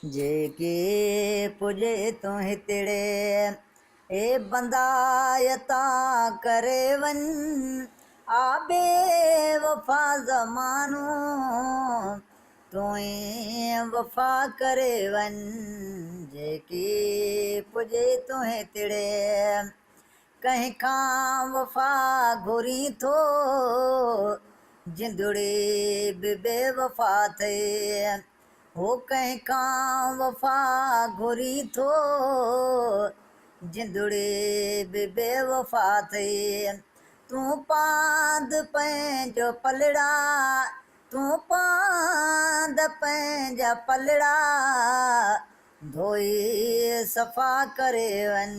जेके पुॼे तूं हितड़े ए बंदायता करे वन आबे वफ़ा ज़मानो तुई वफ़ा करे वन जेके पुॼे तूं हितड़े कंहिं खां वफ़ा घुरी थो जिंदड़ी बि बेवफ़ा थिए हो कंहिं खां वफ़ा घुरी थो जिंदड़ी बि बेवफ़ा थिए तूं पांद पंहिंजो पलड़ा तूं पांद पंहिंजा पलड़ा धोई सफ़ा करे वन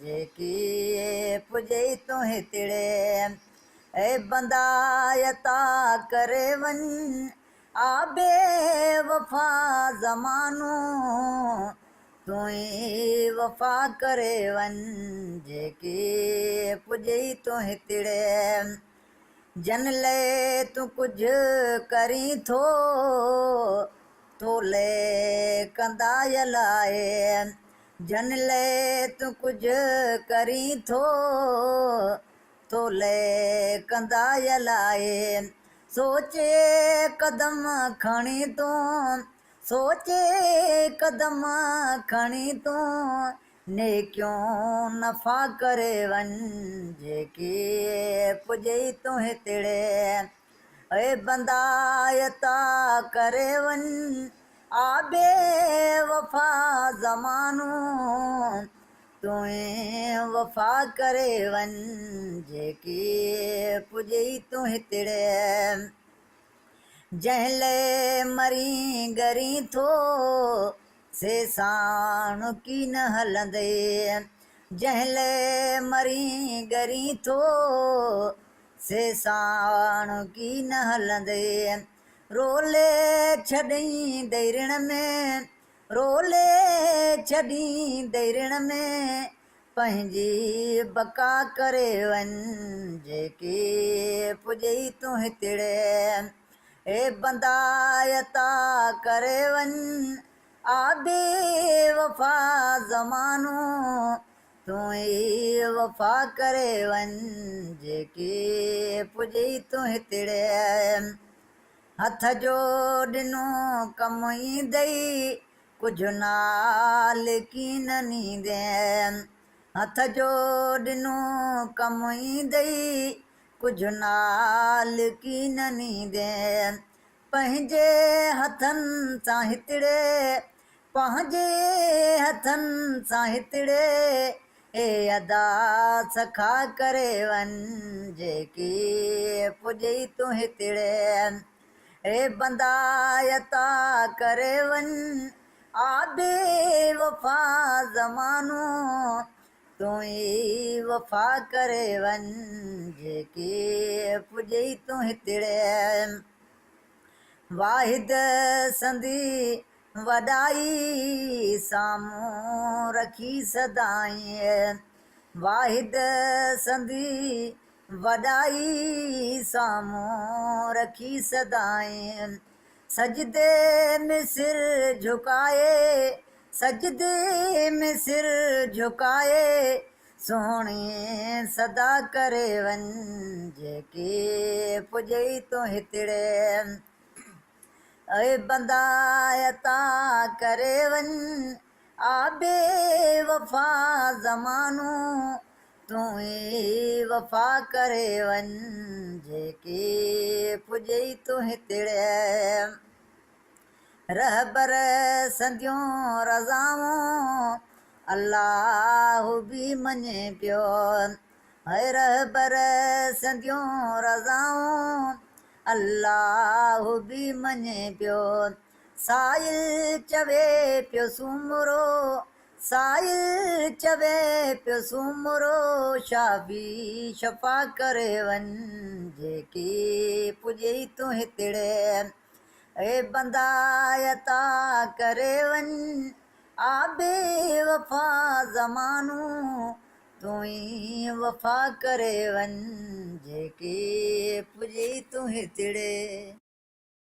जेके पुॼे तूं हितड़े ए बंदायता करे वन आबे वफ़ा ज़मानो तुई वफ़ा करे वन जेके पुॼे तूं हितड़े जन लाइ तूं कुझु करी थो तोले कंदा लाइ जन लाइ तूं कुझु करी थो तोले कंदा लाइ सोचे कदम खणी तूं सोचे कदम खणी तूं नेकियूं नफ़ा करे वन जेके पुॼे तूं हितड़े ए बंदायता करे वन आबे वफ़ा ज़मानो तुई वफ़ा करे वन जेके पुॼे तूं हितड़े जंहिं लाइ मरी गरी थो से साण की न हलंदे जंहिं लाइ मरी गरी थो से साण की न हलंदे रोले छॾई दैरिण में रोले छॾी दैरिण में पंहिंजी बका करे वन जेके पुॼे तूं हितड़े ए बंदायता करे वन आबे वफ़ा ज़मानो तुई वफ़ा करे वन जेके पुॼे तूं हितड़े हथ जो ॾिनो कमु ईंदई कुझु नाल की न नींदे हथ जो ॾिनो कमु ईंदई कुझु नाल की न नींदे पंहिंजे हथनि सां हितड़े पंहिंजे हथनि सां हितड़े ए अदा सखा करे वन जेके पुॼे तूं हितड़े ए बंदायता करे वन आबे वफ़ा ज़मानो तुई वफ़ा करे वन जेके पुॼे तूं हितड़े वाहिद संदी वॾाई साम्हूं रखी सदाईं वाहिद संदी वॾाई साम्हूं रखी सदाईं सजदे में सिर झुकाए सजदे में सिर झुकाए सोहणी सदा करे वन जेके पुॼे तूं हितड़े ए बंदायता करे वन आबे वफ़ा ज़मानो तुई वफ़ा करे वन जेके पुॼे तूं हितड़े रहबर संदियूं रज़ाऊं अल्लाह बि मञे पियो है रहबर संदियूं रज़ाऊं अल्लाह बि मञे पियो साहिल चवे पियो सुमरो साहिल चवे पियो सुमरो शाबी शफ़ा करे वन जेके पुॼे तूं हितड़े ए बंदायता करे वन आबे वफ़ा ज़मानो तुई वफ़ा करे वन जेके पुॼे तूं हितड़े।